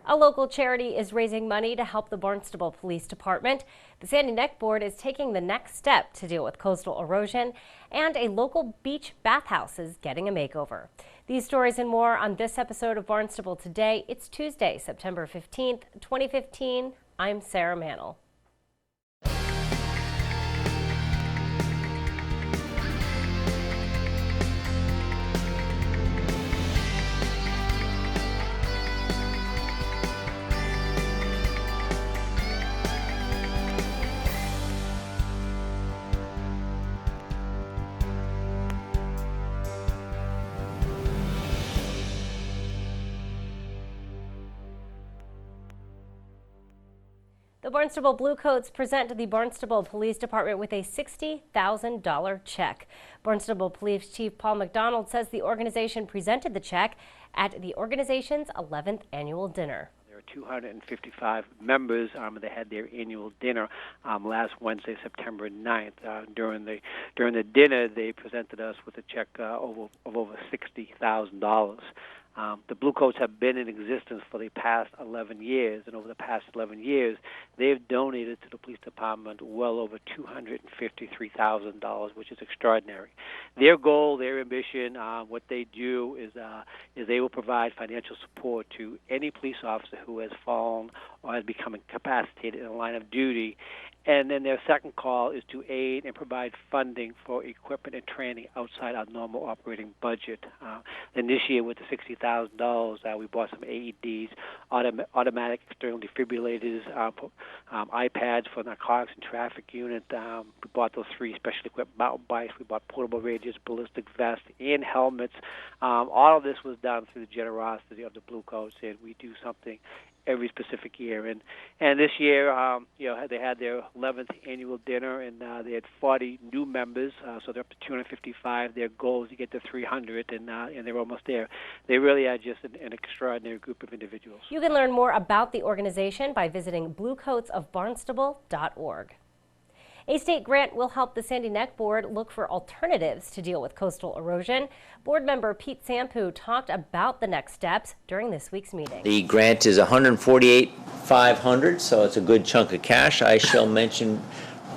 A local charity is raising money to help the Barnstable Police Department. The Sandy Neck Board is taking the next step to deal with coastal erosion, and a local beach bathhouse is getting a makeover. These stories and more on this episode of Barnstable Today. It's Tuesday, September 15th, 2015. I'm Sarah Mannel. The Barnstable Bluecoats present the Barnstable Police Department with a $60,000 check. Barnstable Police Chief Paul McDonald says the organization presented the check at the organization's 11th annual dinner. There are 255 members. They had their annual dinner last Wednesday, September 9th. During the dinner, they presented us with a check of over $60,000. The Bluecoats have been in existence for the past 11 years, and over the past 11 years, they've donated to the police department well over $253,000, which is extraordinary. Their goal, their ambition, what they do is they will provide financial support to any police officer who has fallen or has become incapacitated in the line of duty. And then their second call is to aid and provide funding for equipment and training outside our normal operating budget. And this year, with the $60,000, we bought some AEDs, automatic external defibrillators, iPads for narcotics and traffic unit. We bought those 3 specially equipped mountain bikes. We bought portable radios, ballistic vests, and helmets. All of this was done through the generosity of the Bluecoats, and we do something every specific year. And this year, they had their 11th annual dinner, and they had 40 new members, so they're up to 255. Their goal is to get to 300, and they're almost there. They really are just an extraordinary group of individuals. You can learn more about the organization by visiting bluecoatsofbarnstable.org. A state grant will help the Sandy Neck Board look for alternatives to deal with coastal erosion. Board member Pete Sampu talked about the next steps during this week's meeting. The grant is $148,500, so it's a good chunk of cash. I shall mention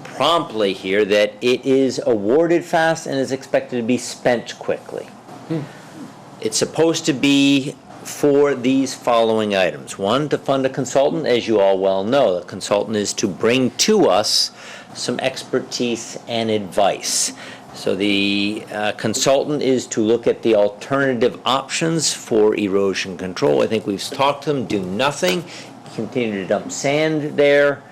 promptly here that it is awarded fast and is expected to be spent quickly. It's supposed to be for these following items. 1, to fund a consultant. As you all well know, the consultant is to bring to us some expertise and advice. So the consultant is to look at the alternative options for erosion control. I think we've talked to them. Do nothing. Continue to dump sand there.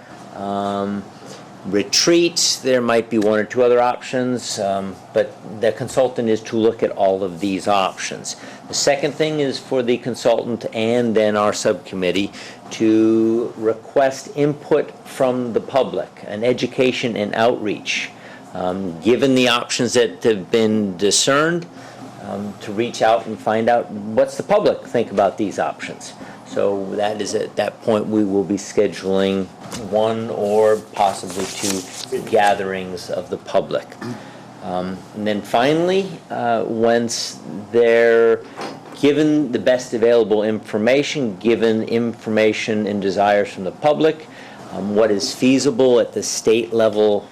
Retreat. There might be 1 or 2 other options, but the consultant is to look at all of these options. The second thing is for the consultant and then our subcommittee to request input from the public, an education and outreach. Given the options that have been discerned, to reach out and find out what's the public think about these options. So that is at that point we will be scheduling 1 or possibly 2 gatherings of the public. And then finally, once they're given the best available information, given information and desires from the public, what is feasible at the state level,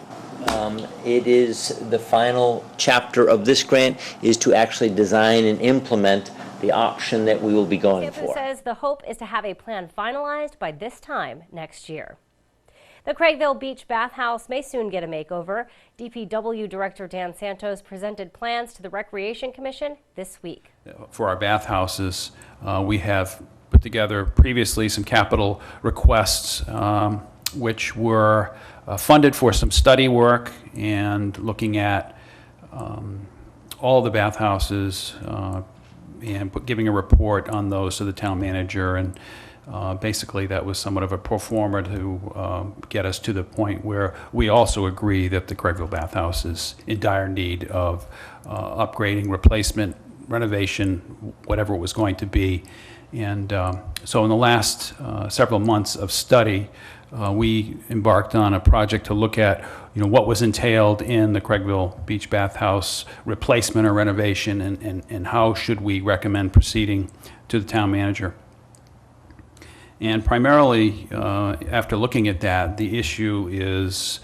it is the final chapter of this grant is to actually design and implement the option that we will be going for. Says the hope is to have a plan finalized by this time next year. The Craigville Beach Bathhouse may soon get a makeover. DPW Director Dan Santos presented plans to the Recreation Commission this week. For our bathhouses, we have put together previously some capital requests which were funded for some study work and looking at all the bathhouses and giving a report on those to the town manager, and basically that was somewhat of a pro forma to get us to the point where we also agree that the Craigville bathhouse is in dire need of upgrading, replacement, renovation, whatever it was going to be. And so in the last several months of study, we embarked on a project to look at, what was entailed in the Craigville Beach Bathhouse replacement or renovation, and how should we recommend proceeding to the town manager. And primarily, after looking at that, the issue is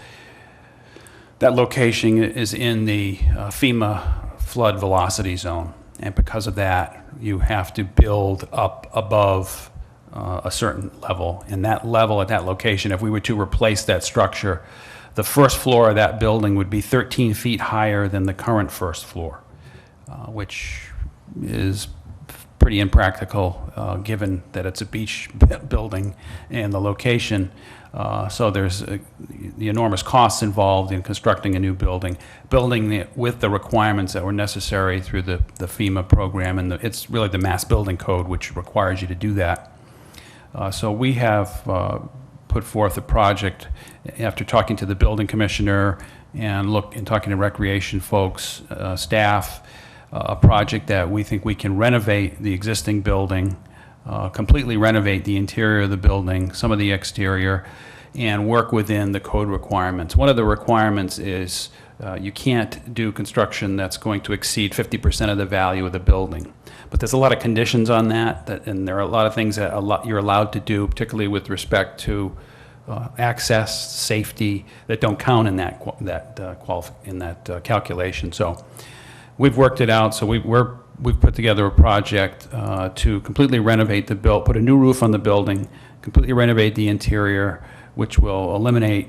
that location is in the FEMA flood velocity zone. And because of that, you have to build up above a certain level. And that level at that location, if we were to replace that structure, the first floor of that building would be 13 feet higher than the current first floor, which is pretty impractical given that it's a beach building and the location. So there's the enormous costs involved in constructing a new building it with the requirements that were necessary through the FEMA program, and it's really the mass building code which requires you to do that. So we have put forth a project after talking to the building commissioner and talking to recreation folks, staff, a project that we think we can renovate the existing building, completely renovate the interior of the building, some of the exterior, and work within the code requirements. One of the requirements is you can't do construction that's going to exceed 50% of the value of the building. But there's a lot of conditions on that, and there are a lot of things that you're allowed to do, particularly with respect to access, safety, that don't count in that calculation. So we've worked it out. So we've put together a project to completely renovate the building, put a new roof on the building, completely renovate the interior, which will eliminate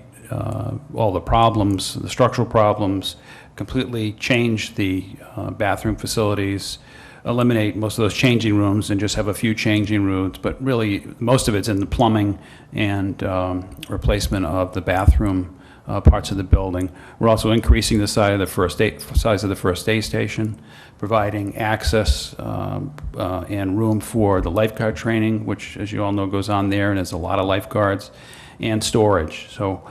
all the problems, the structural problems, completely change the bathroom facilities, eliminate most of those changing rooms and just have a few changing rooms, but really most of it's in the plumbing and replacement of the bathroom parts of the building. We're also increasing the size of the first aid station, providing access and room for the lifeguard training, which, as you all know, goes on there, and there's a lot of lifeguards, and storage. So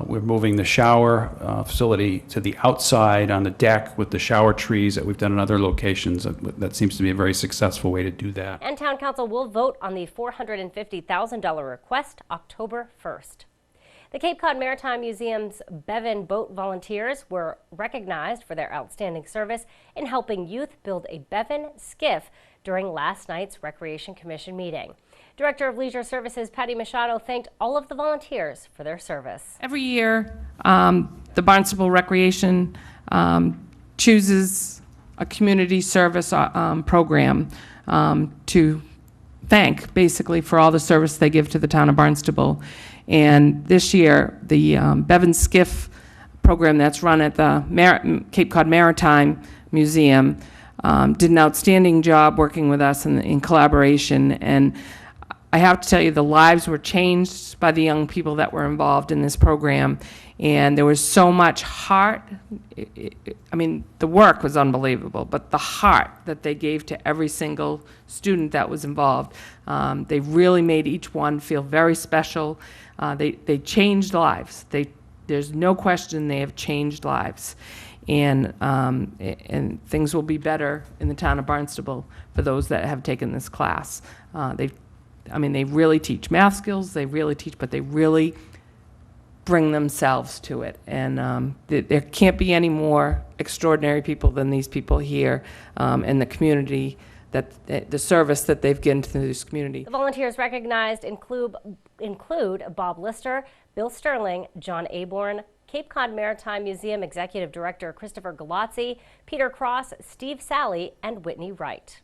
we're moving the shower facility to the outside on the deck with the shower trees that we've done in other locations. That seems to be a very successful way to do that. And Town Council will vote on the $450,000 request October 1st. The Cape Cod Maritime Museum's Bevan Boat volunteers were recognized for their outstanding service in helping youth build a Bevan skiff during last night's Recreation Commission meeting. Director of Leisure Services Patty Machado thanked all of the volunteers for their service. Every year, the Barnstable Recreation chooses a community service program to thank, basically, for all the service they give to the town of Barnstable. And this year, the Bevan Skiff program that's run at the Cape Cod Maritime Museum did an outstanding job working with us in collaboration. And I have to tell you, the lives were changed by the young people that were involved in this program. And there was so much heart. I mean, the work was unbelievable, but the heart that they gave to every single student that was involved, they really made each one feel very special. They changed lives. There's no question they have changed lives. And things will be better in the town of Barnstable for those that have taken this class. They really teach math skills, they really teach, but they really bring themselves to it. And there can't be any more extraordinary people than these people here in the community, the service that they've given to this community. The volunteers recognized include Bob Lister, Bill Sterling, John Aborn, Cape Cod Maritime Museum Executive Director Christopher Galazzi, Peter Cross, Steve Sally, and Whitney Wright.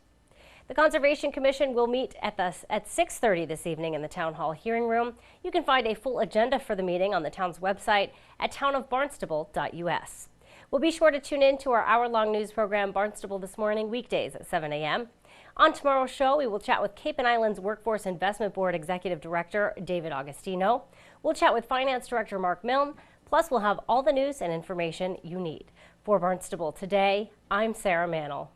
The Conservation Commission will meet at 6:30 this evening in the Town Hall hearing room. You can find a full agenda for the meeting on the town's website at townofbarnstable.us. We'll be sure to tune in to our hour-long news program, Barnstable This Morning, weekdays at 7 a.m. On tomorrow's show, we will chat with Cape and Islands Workforce Investment Board Executive Director David Augustino. We'll chat with Finance Director Mark Milne. Plus, we'll have all the news and information you need. For Barnstable Today, I'm Sarah Mannel.